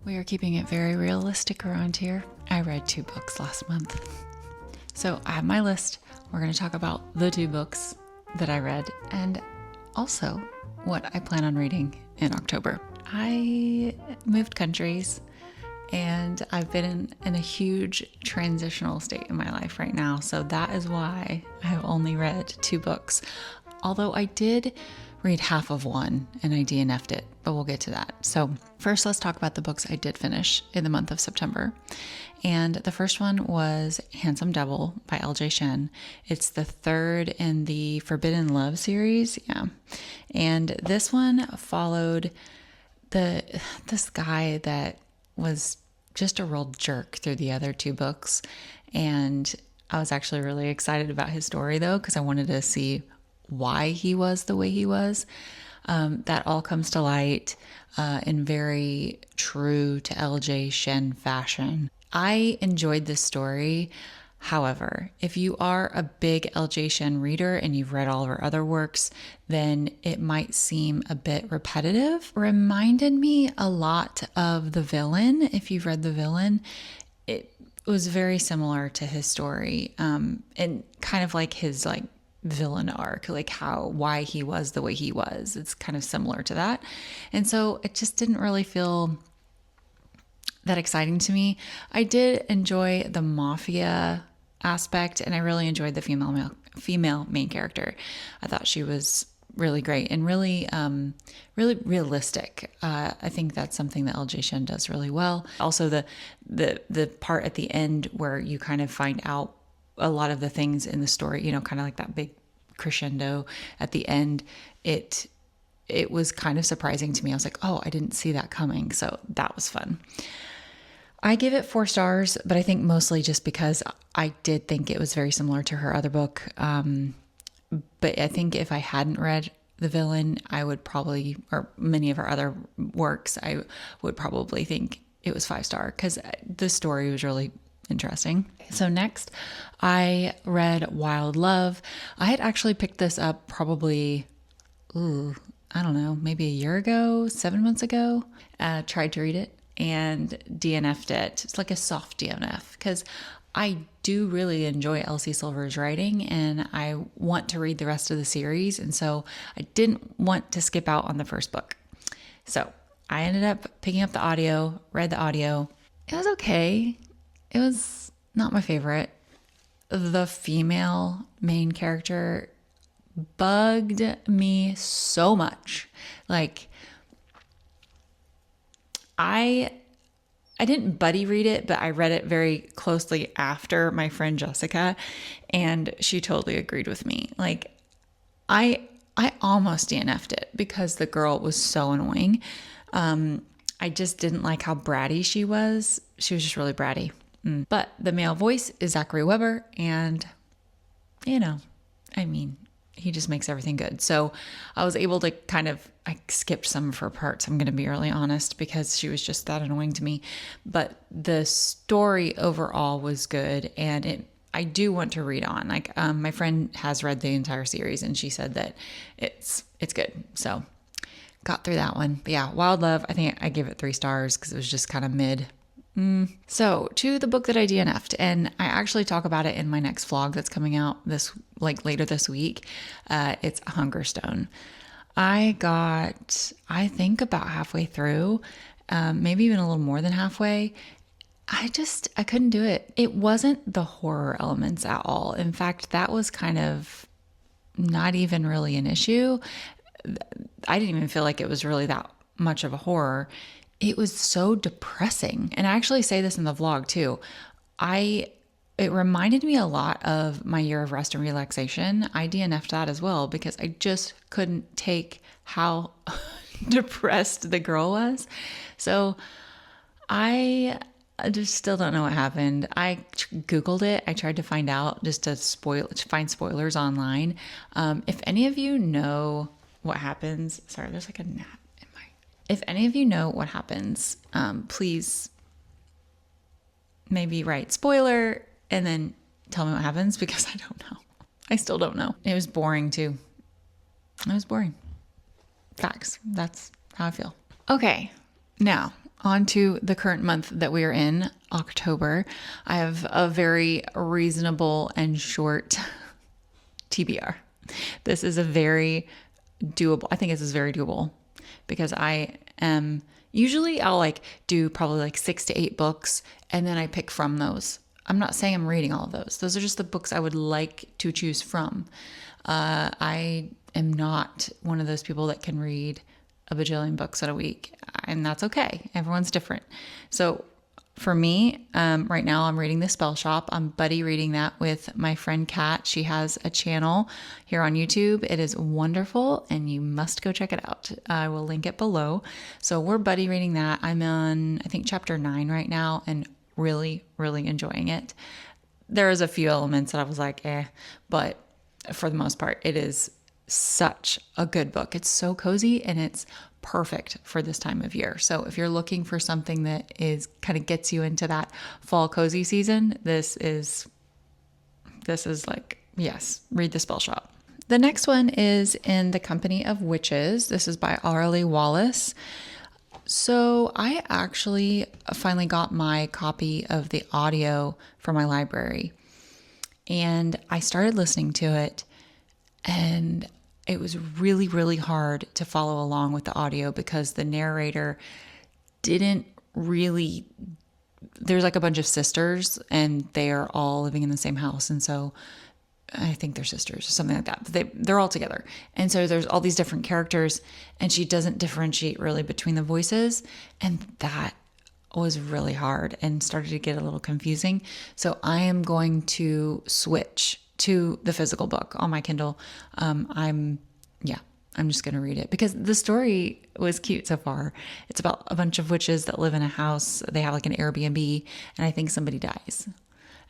We are keeping it very realistic around here. I read 2 books last month. So I have my list. We're going to talk about the 2 books that I read and also what I plan on reading in October. I moved countries and I've been in a huge transitional state in my life right now. So that is why I have only read 2 books. Although I did read half of one and I DNF'd it, but we'll get to that. So first, let's talk about the books I did finish in the month of September. And the first one was Handsome Devil by L.J. Shen. It's the 3rd in the Forbidden Love series. Yeah. And this one followed this guy that was just a real jerk through the other 2 books. And I was actually really excited about his story though, because I wanted to see why he was the way he was. That all comes to light in very true to L.J. Shen fashion. I enjoyed this story. However, if you are a big L.J. Shen reader and you've read all of her other works, then it might seem a bit repetitive. Reminded me a lot of The Villain. If you've read The Villain, it was very similar to his story, and kind of like his villain arc, why he was the way he was. It's kind of similar to that. And so it just didn't really feel that exciting to me. I did enjoy the mafia aspect and I really enjoyed the female main character. I thought she was really great and really realistic. I think that's something that L.J. Shen does really well. Also the part at the end where you kind of find out a lot of the things in the story, kind of like that big crescendo at the end, it was kind of surprising to me. I was like, oh, I didn't see that coming. So that was fun. I give it 4 stars, but I think mostly just because I did think it was very similar to her other book. But I think if I hadn't read The Villain, I would probably, or many of her other works, I would probably think it was 5-star because the story was really interesting. So next, I read Wild Love. I had actually picked this up probably, I don't know, maybe a year ago, 7 months ago. Tried to read it and DNF'd it. It's like a soft DNF because I do really enjoy Elsie Silver's writing and I want to read the rest of the series. And so I didn't want to skip out on the first book. So I ended up picking up the audio, read the audio. It was okay. It was not my favorite. The female main character bugged me so much. I didn't buddy read it, but I read it very closely after my friend Jessica, and she totally agreed with me. I almost DNF'd it because the girl was so annoying. I just didn't like how bratty she was. She was just really bratty. But the male voice is Zachary Weber, and he just makes everything good. So I was able to I skipped some of her parts, I'm going to be really honest, because she was just that annoying to me. But the story overall was good, and I do want to read on. My friend has read the entire series, and she said that it's good. So got through that one. But yeah, Wild Love, I think I give it 3 stars because it was just kind of mid. So to the book that I DNF'd, and I actually talk about it in my next vlog that's coming out later this week. It's Hungerstone. I think about halfway through, maybe even a little more than halfway. I couldn't do it. It wasn't the horror elements at all. In fact, that was kind of not even really an issue. I didn't even feel like it was really that much of a horror. It was so depressing. And I actually say this in the vlog too. It reminded me a lot of My Year of Rest and Relaxation. I DNF'd that as well because I just couldn't take how depressed the girl was. So I just still don't know what happened. I Googled it. I tried to find out just to find spoilers online. If any of you know what happens, sorry, there's like a gnat. If any of you know what happens, please maybe write spoiler and then tell me what happens because I don't know. I still don't know. It was boring too. It was boring. Facts. That's how I feel. Okay. Now On to the current month that we are in, October. I have a very reasonable and short TBR. This is a very doable. I think this is very doable because I am usually I'll like do probably like 6 to 8 books and then I pick from those. I'm not saying I'm reading all of those. Those are just the books I would like to choose from. I am not one of those people that can read a bajillion books in a week, and that's okay. Everyone's different. So for me, right now I'm reading The Spell Shop. I'm buddy reading that with my friend Kat. She has a channel here on YouTube. It is wonderful and you must go check it out. I will link it below. So we're buddy reading that. I'm on, I think, chapter 9 right now and really, really enjoying it. There is a few elements that I was like, but for the most part, it is such a good book. It's so cozy and it's perfect for this time of year. So if you're looking for something that is kind of gets you into that fall cozy season, this is like, yes, read The Spell Shop. The next one is In the Company of Witches. This is by Arlie Wallace. So I actually finally got my copy of the audio from my library and I started listening to it. And it was really, really hard to follow along with the audio because the narrator didn't really, there's like a bunch of sisters and they are all living in the same house. And so I think they're sisters or something like that. But they're all together. And so there's all these different characters and she doesn't differentiate really between the voices. And that was really hard and started to get a little confusing. So I am going to switch to the physical book on my Kindle. I'm just going to read it because the story was cute so far. It's about a bunch of witches that live in a house. They have like an Airbnb and I think somebody dies.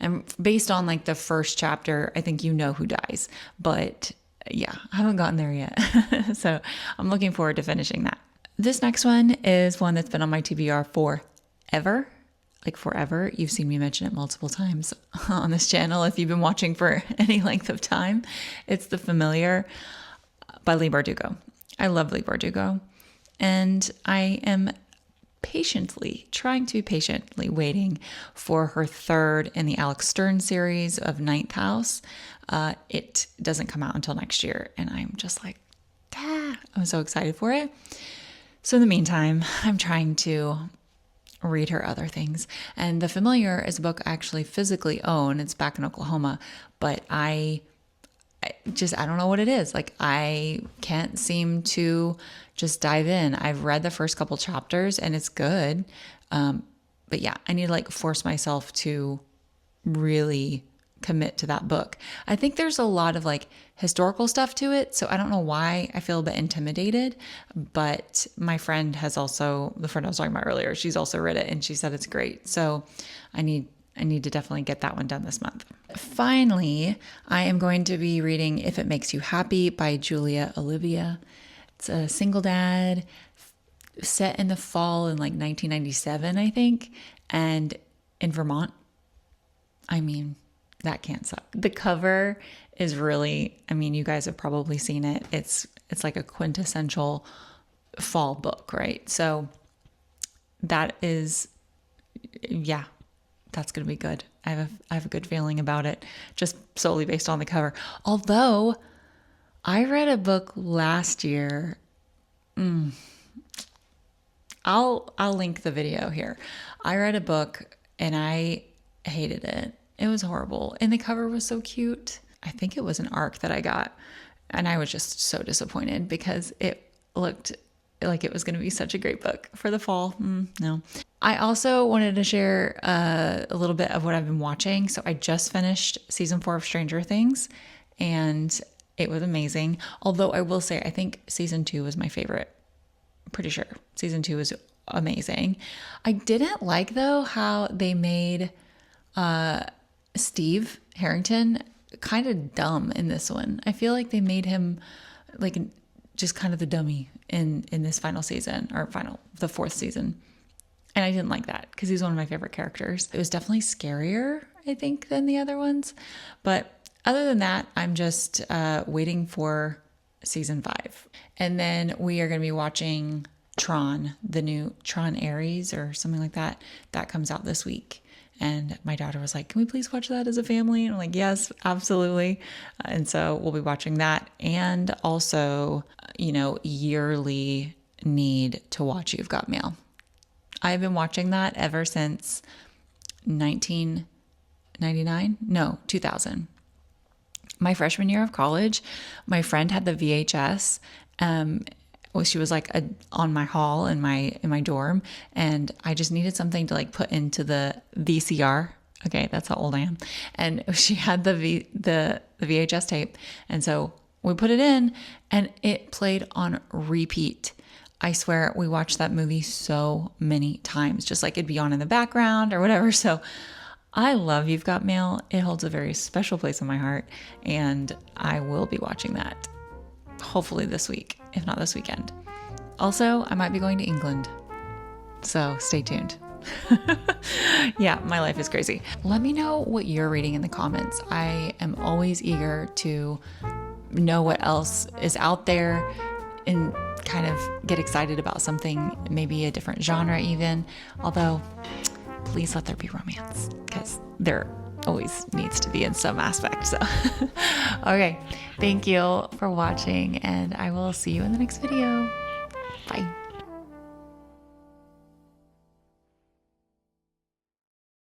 And based on like the first chapter, I think you know who dies, but yeah, I haven't gotten there yet. So I'm looking forward to finishing that. This next one is one that's been on my TBR forever. Like forever. You've seen me mention it multiple times on this channel if you've been watching for any length of time. It's The Familiar by Leigh Bardugo. I love Leigh Bardugo. And I am trying to be patiently waiting for her third in the Alex Stern series of Ninth House. It doesn't come out until next year. And I'm just like, I'm so excited for it. So in the meantime, I'm trying to read her other things. And The Familiar is a book I actually physically own. It's back in Oklahoma, but I don't know what it is. Like I can't seem to just dive in. I've read the first couple chapters and it's good. But yeah, I need to like force myself to really commit to that book. I think there's a lot of like historical stuff to it. So I don't know why I feel a bit intimidated, but my friend has also, the friend I was talking about earlier, she's also read it and she said it's great. So I need to definitely get that one done this month. Finally, I am going to be reading If It Makes You Happy by Julia Olivia. It's a single dad set in the fall in like 1997, I think, and in Vermont. I mean, that can't suck. The cover is really, I mean, you guys have probably seen it. It's like a quintessential fall book, right? So that is, yeah, that's going to be good. I have a good feeling about it just solely based on the cover. Although I read a book last year. I'll link the video here. I read a book and I hated it. It was horrible. And the cover was so cute. I think it was an ARC that I got. And I was just so disappointed because it looked like it was going to be such a great book for the fall. No. I also wanted to share a little bit of what I've been watching. So I just finished season 4 of Stranger Things and it was amazing. Although I will say, I think season 2 was my favorite. I'm pretty sure season 2 was amazing. I didn't like though how they made Steve Harrington kind of dumb in this one. I feel like they made him like just kind of the dummy in this final season or the 4th season. And I didn't like that because he's one of my favorite characters. It was definitely scarier, I think, than the other ones. But other than that, I'm just waiting for season 5. And then we are going to be watching Tron, the new Tron Ares or something like that, that comes out this week. And my daughter was like, can we please watch that as a family? And I'm like, yes, absolutely. And so we'll be watching that. And also, yearly need to watch You've Got Mail. I've been watching that ever since 1999? No, 2000. My freshman year of college, my friend had the VHS. She was like on my hall in my dorm, and I just needed something to like put into the VCR. Okay, that's how old I am. And she had the VHS tape, and so we put it in, and it played on repeat. I swear we watched that movie so many times, just like it'd be on in the background or whatever. So I love You've Got Mail. It holds a very special place in my heart, and I will be watching that hopefully this week, if not this weekend. Also, I might be going to England, so stay tuned. Yeah, my life is crazy. Let me know what you're reading in the comments. I am always eager to know what else is out there and kind of get excited about something, maybe a different genre even. Although, please let there be romance, because there always needs to be in some aspect. So, okay, thank you for watching, and I will see you in the next video. Bye.